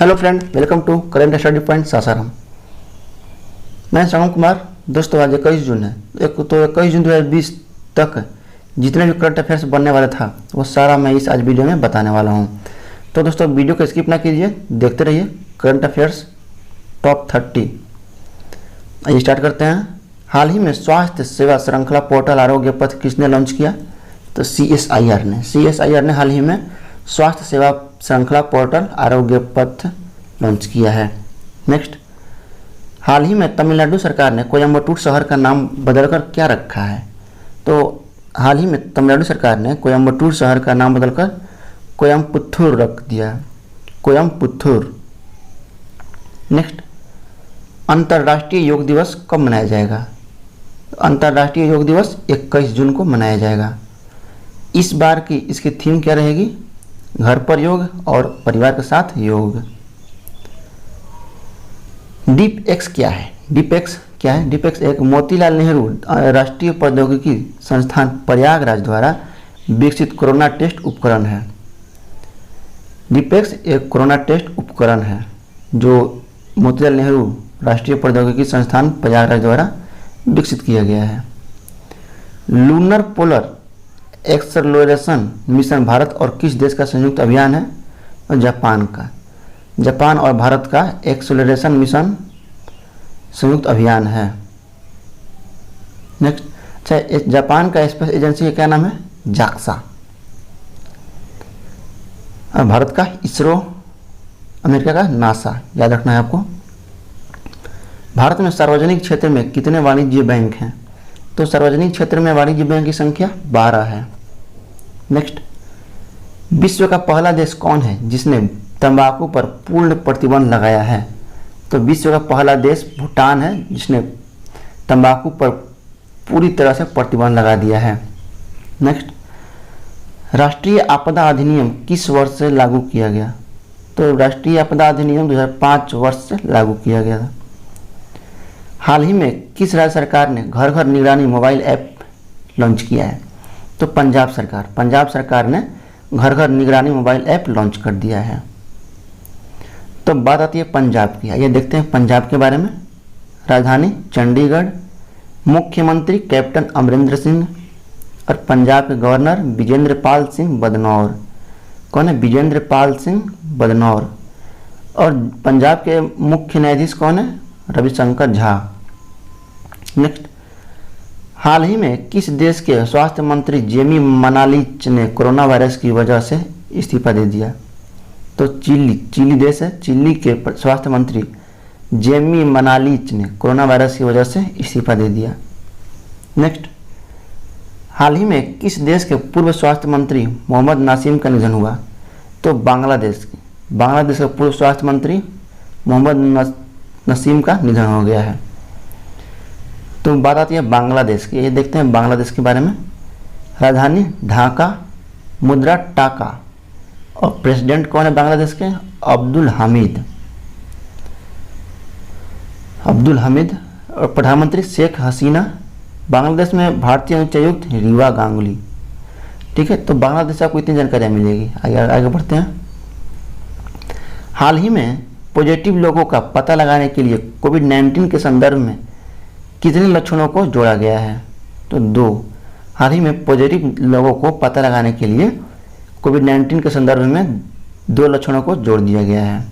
Hello friend, welcome to current study point Sasaram. मैं श्रवण कुमार। दोस्तों, आज 21 जून है। 21 जून 2020 तक जितने भी करंट अफेयर्स बनने वाला था वो सारा मैं इस आज वीडियो में बताने वाला हूँ। तो दोस्तों, वीडियो को स्किप ना कीजिए, देखते रहिए। करंट अफेयर्स टॉप 30 आइए स्टार्ट करते हैं। हाल ही में स्वास्थ्य सेवा श्रृंखला पोर्टल आरोग्य पथ किसने लॉन्च किया? तो CSIR ने हाल ही में स्वास्थ्य सेवा श्रृंखला पोर्टल आरोग्य पथ लॉन्च किया है। नेक्स्ट, हाल ही में तमिलनाडु सरकार ने कोयम्बटूर शहर का नाम बदलकर क्या रखा है? तो हाल ही में तमिलनाडु सरकार ने कोयम्बटूर शहर का नाम बदलकर कोयम्पुथुर रख दिया, कोयम्पुथुर। नेक्स्ट, अंतर्राष्ट्रीय योग दिवस कब मनाया जाएगा? अंतर्राष्ट्रीय योग दिवस 21 जून को मनाया जाएगा। इस बार की इसकी थीम क्या रहेगी? घर पर योग और परिवार के साथ योग। डीपएक्स क्या है? डीपएक्स एक मोतीलाल नेहरू राष्ट्रीय प्रौद्योगिकी संस्थान प्रयागराज द्वारा विकसित कोरोना टेस्ट उपकरण है। डीपएक्स एक कोरोना टेस्ट उपकरण है जो मोतीलाल नेहरू राष्ट्रीय प्रौद्योगिकी संस्थान प्रयागराज द्वारा विकसित किया गया है। Lunar polar acceleration mission Bharat और किस देश का संयुक्त अभियान है? और जापान का। जापान और भारत का एक्सेलरेशन मिशन संयुक्त अभियान है। नेक्स्ट, अच्छा, जापान का स्पेस एजेंसी का क्या नाम है? जाक्सा। और भारत का इसरो, अमेरिका का नासा, याद रखना है आपको। भारत में सार्वजनिक क्षेत्र में कितने वाणिज्य बैंक हैं? तो सार्वजनिक क्षेत्र में वाणिज्य बैंक की संख्या 12 है। नेक्स्ट, विश्व का पहला देश कौन है जिसने तंबाकू पर पूर्ण प्रतिबंध लगाया है? तो विश्व का पहला देश भूटान है जिसने तंबाकू पर पूरी तरह से प्रतिबंध लगा दिया है। नेक्स्ट, राष्ट्रीय आपदा अधिनियम किस वर्ष से लागू किया गया? तो राष्ट्रीय आपदा अधिनियम 2005 वर्ष से लागू किया गया था। हाल ही में किस राज्य सरकार ने घर घर निगरानी मोबाइल ऐप लॉन्च किया है? तो पंजाब सरकार ने घर घर निगरानी मोबाइल ऐप लॉन्च कर दिया है। तो बात आती है पंजाब की। आइए देखते हैं पंजाब के बारे में। राजधानी चंडीगढ़, मुख्यमंत्री कैप्टन अमरिंदर सिंह और पंजाब के गवर्नर विजेंद्र पाल सिंह बदनौर। कौन है? विजेंद्र पाल सिंह बदनौर। और पंजाब के मुख्य न्यायाधीश कौन है? रविशंकर झा। नेक्स्ट, हाल ही में किस देश के स्वास्थ्य मंत्री जेमी मनालिच ने कोरोना वायरस की वजह से इस्तीफा दे दिया? तो चिली देश है। चिली के स्वास्थ्य मंत्री जेमी मनालिच ने कोरोना वायरस की वजह से इस्तीफा दे दिया। नेक्स्ट, हाल ही में किस देश के पूर्व स्वास्थ्य मंत्री मोहम्मद नासिम का निधन हुआ? तो बांग्लादेश का पूर्व स्वास्थ्य मंत्री मोहम्मद नसीम का निधन हो गया है। तो बात आती है बांग्लादेश की। ये देखते हैं बांग्लादेश के बारे में। राजधानी ढाका, मुद्रा टाका और प्रेसिडेंट कौन है बांग्लादेश के? अब्दुल हमीद और प्रधानमंत्री शेख हसीना। बांग्लादेश में भारतीय उच्चायुक्त रीवा गांगुली। ठीक है, तो बांग्लादेश से आपको इतनी जानकारियाँ मिलेगी। आगे बढ़ते हैं। हाल ही में पॉजिटिव लोगों का पता लगाने के लिए कोविड-19 के संदर्भ में कितने लक्षणों को जोड़ा गया है? तो 2। हाल ही में पॉजिटिव लोगों को पता लगाने के लिए कोविड-19 के संदर्भ में 2 लक्षणों को जोड़ दिया गया है।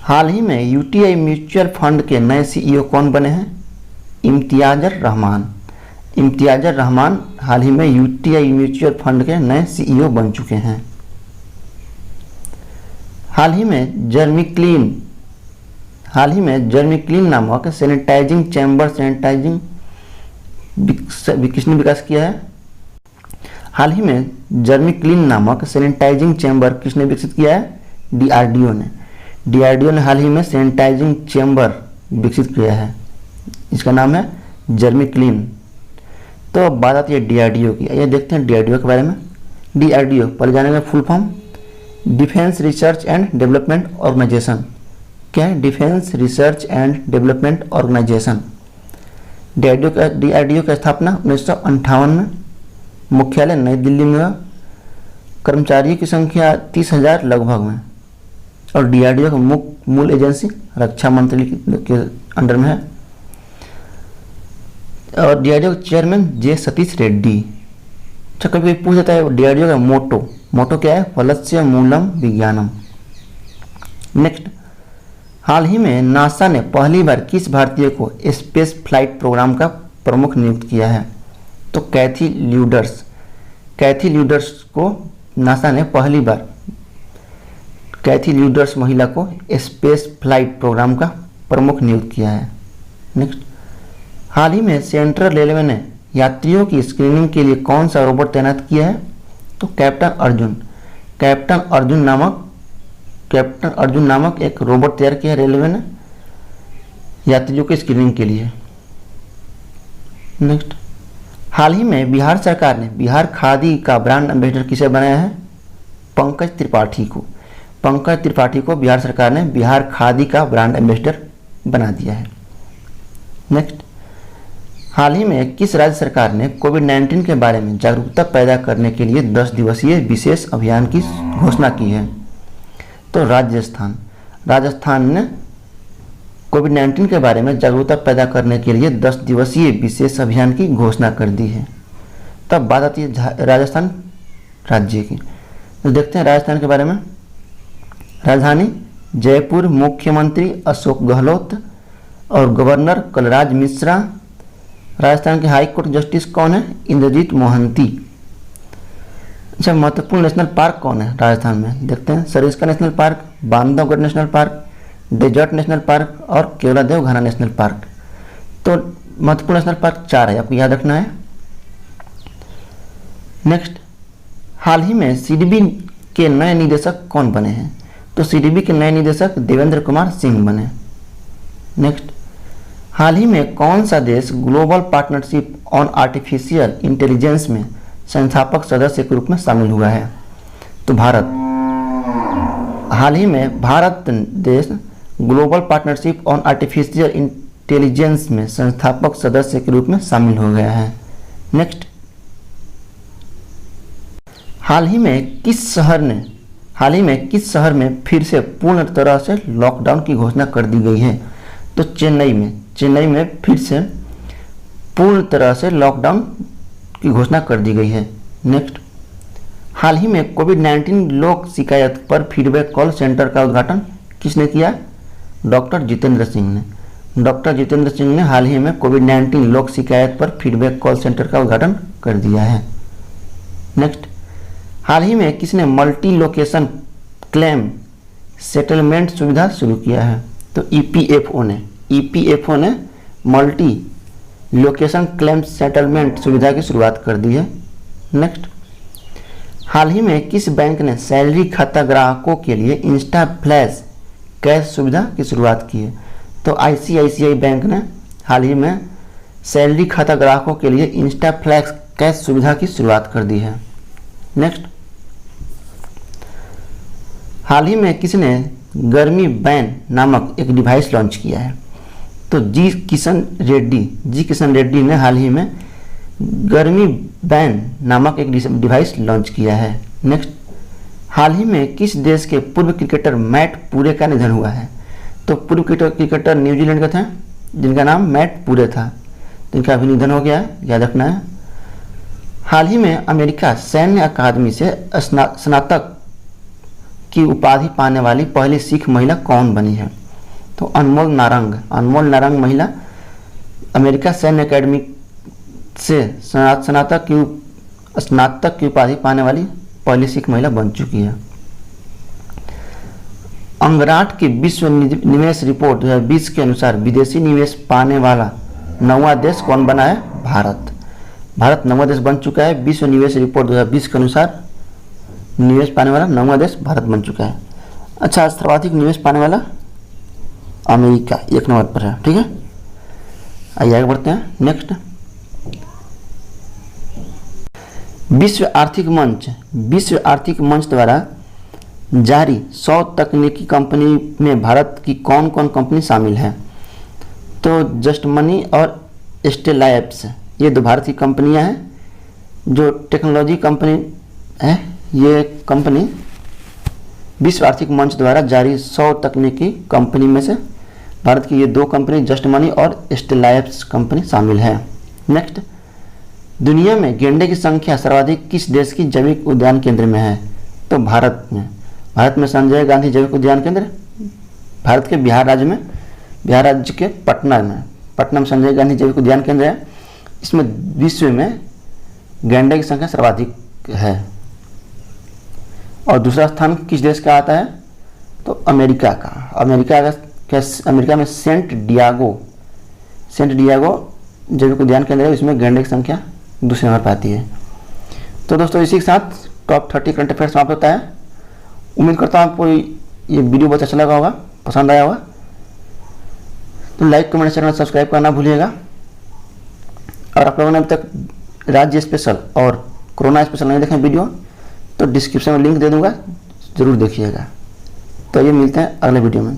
हाल ही में यूटीआई म्यूचुअल फंड के नए CEO कौन बने हैं? इम्तियाजर रहमान हाल ही में यूटीआई म्यूचुअल फंड के नए CEO बन चुके हैं। हाल ही में जर्मिक्लीन नामक सैनिटाइजिंग चैम्बर किसने विकास किया है? हाल ही में जर्मिक्लीन नामक सैनिटाइजिंग चैम्बर किसने विकसित किया है? DRDO ने हाल ही में सैनिटाइजिंग चैम्बर विकसित किया है। इसका नाम है जर्मिक्लीन। तो अब बात आती है DRDO की। आइए देखते हैं DRDO के बारे में। DRDO पहले जानेंगे full form. Defence research and development organisation. क्या है? Defence research and development organisation. DRDO की स्थापना 1958 में, मुख्यालय नई दिल्ली में हुआ। कर्मचारियों की संख्या 30,000 लगभग में। और डीआरडीओ का मूल एजेंसी रक्षा मंत्री के अंडर में है। और डीआरडीओ के चेयरमैन जे सतीश रेड्डी। अच्छा, कभी पूछ देता है डीआरडीओ का मोटो क्या है? फलस्य मूलम विज्ञानम। नेक्स्ट, हाल ही में नासा ने पहली बार किस भारतीय को स्पेस फ्लाइट प्रोग्राम का प्रमुख नियुक्त किया है? तो कैथी ल्यूडर्स को नासा ने पहली बार कैथी ल्यूडर्स महिला को स्पेस फ्लाइट प्रोग्राम का प्रमुख नियुक्त किया है। नेक्स्ट, हाल ही में सेंट्रल रेलवे ने यात्रियों की स्क्रीनिंग के लिए कौन सा रोबोट तैनात किया है? तो कैप्टन अर्जुन नामक एक रोबोट तैयार किया रेलवे ने यात्रियों की स्क्रीनिंग के लिए। नेक्स्ट, हाल ही में बिहार सरकार ने बिहार खादी का ब्रांड एम्बेसडर किसे बनाया है? पंकज त्रिपाठी को बिहार सरकार ने बिहार खादी का ब्रांड एम्बेसडर बना दिया है। नेक्स्ट, हाल ही में किस राज्य सरकार ने कोविड-19 के बारे में जागरूकता पैदा करने के लिए 10 दिवसीय विशेष अभियान की घोषणा की है? तो राजस्थान ने कोविड-19 के बारे में जागरूकता पैदा करने के लिए 10 दिवसीय विशेष अभियान की घोषणा कर दी है। तब बात आती है राजस्थान राज्य की, तो देखते हैं राजस्थान के बारे में। राजधानी जयपुर, मुख्यमंत्री अशोक गहलोत और गवर्नर कलराज मिश्रा। राजस्थान के हाई कोर्ट जस्टिस कौन है? इंद्रजीत मोहंती। अच्छा, महत्वपूर्ण नेशनल पार्क कौन है राजस्थान में? देखते हैं। Sariska national park, Bandhavgarh national park, desert national park और केवलादेव घाना नेशनल पार्क। तो महत्वपूर्ण नेशनल पार्क 4 है, आपको याद रखना है। नेक्स्ट, हाल ही में सीडीबी के नए निदेशक कौन बने हैं? तो सीडीबी के नए निदेशक देवेंद्र कुमार सिंह बने। नेक्स्ट, हाल ही में कौन सा देश global partnership on artificial intelligence में संस्थापक सदस्य के रूप में शामिल हुआ है? तो भारत। हाल ही में भारत देश global partnership on artificial intelligence में संस्थापक सदस्य के रूप में शामिल हो गया है। नेक्स्ट, हाल ही में किस शहर में फिर से पूर्ण तरह से लॉकडाउन की घोषणा कर दी गई है? तो चेन्नई में फिर से पूर्ण तरह से लॉकडाउन की घोषणा कर दी गई है। नेक्स्ट, हाल ही में कोविड-19 लोक शिकायत पर फीडबैक कॉल सेंटर का उद्घाटन किसने किया? डॉक्टर जितेंद्र सिंह ने हाल ही में कोविड-19 लोक शिकायत पर फीडबैक कॉल सेंटर का उद्घाटन कर दिया है। नेक्स्ट, हाल ही में किसने मल्टी लोकेशन क्लेम सेटलमेंट सुविधा शुरू किया है? तो ईपीएफओ ने मल्टी लोकेशन क्लेम सेटलमेंट सुविधा की शुरुआत कर दी है। नेक्स्ट, हाल ही में किस बैंक ने सैलरी खाता ग्राहकों के लिए इंस्टा फ्लैश कैश सुविधा की शुरुआत की है? तो आईसीआईसीआई बैंक ने हाल ही में सैलरी खाता ग्राहकों के लिए इंस्टा फ्लैश कैश सुविधा की शुरुआत कर दी है। नेक्स्ट, हाल ही में किसने गर्मी बैन नामक एक डिवाइस लॉन्च किया है? तो जी किशन रेड्डी ने हाल ही में गर्मी बैन नामक एक डिवाइस लॉन्च किया है। नेक्स्ट, हाल ही में किस देश के पूर्व क्रिकेटर मैट पूरे का निधन हुआ है? तो पूर्व क्रिकेटर न्यूजीलैंड के थे जिनका नाम मैट पूरे था, तो इनका अभी निधन हो गया है, याद रखना है। हाल ही में अमेरिका सैन्य अकादमी से स्नातक की उपाधि पाने वाली पहली सिख महिला कौन बनी है? तो अनमोल नारंग महिला अमेरिका सैन्य अकादमी से स्नातक की उपाधि पाने वाली पहली सिख महिला बन चुकी है। अंगराट की विश्व निवेश रिपोर्ट 2020 के अनुसार विदेशी निवेश पाने वाला 9वां देश कौन बना है? भारत 9वां देश बन चुका है। विश्व निवेश रिपोर्ट 2020 के अनुसार निवेश पाने वाला 9वां देश भारत बन चुका है। अच्छा, सर्वाधिक निवेश पाने वाला अमेरिका 1 नंबर पर है। ठीक है, आइए आगे बढ़ते हैं। नेक्स्ट, विश्व आर्थिक मंच द्वारा जारी 100 तकनीकी कंपनी में भारत की कौन कौन कंपनी शामिल है? तो जस्ट मनी और स्टेला एप्स, ये 2 भारत की कंपनियां हैं जो टेक्नोलॉजी कंपनी है। ये कंपनी विश्व आर्थिक मंच द्वारा जारी 100 तकनीकी कंपनी में से भारत की ये 2 कंपनी जस्ट मनी और स्टेलाइब्स कंपनी शामिल है। नेक्स्ट, दुनिया में गैंडे की संख्या सर्वाधिक किस देश की जैविक उद्यान केंद्र में है? तो भारत में संजय गांधी जैविक उद्यान केंद्र भारत के बिहार राज्य के पटना में संजय गांधी जैविक उद्यान केंद्र है। इसमें विश्व में गैंडे की संख्या सर्वाधिक है। और दूसरा स्थान किस देश का आता है? तो अमेरिका का। अमेरिका में सेंट डियागो जैविक उद्यान केंद्र है, इसमें गैंडे की संख्या दूसरे नंबर पर आती है। तो दोस्तों इसी के साथ टॉप 30 करंट अफेयर समाप्त होता है। उम्मीद करता हूँ आपको ये वीडियो बहुत अच्छा लगा होगा, पसंद आया होगा। तो लाइक कमेंट चैनल सब्सक्राइब करना भूलिएगा। और आप लोगों ने अभी तक राज्य स्पेशल और कोरोना स्पेशल नहीं देखें वीडियो, तो डिस्क्रिप्शन में लिंक दे दूंगा, ज़रूर देखिएगा। तो ये मिलते हैं अगले वीडियो में।